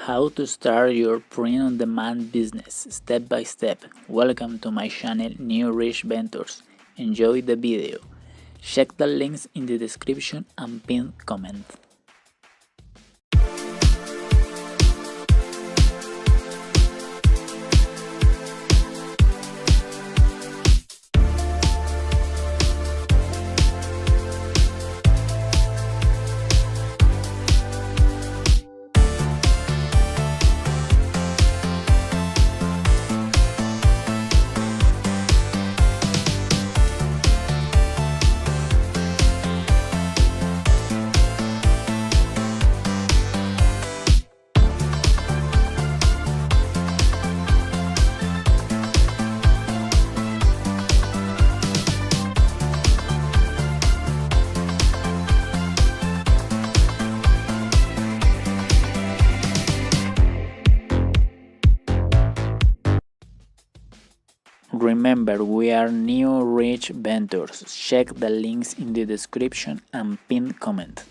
How to start your print-on-demand business step by step. Welcome to my channel New Rich Ventures. Enjoy the video. Check the links in the description and pinned comment. Remember, we are New Rich Ventures. Check the links in the description and pinned comment.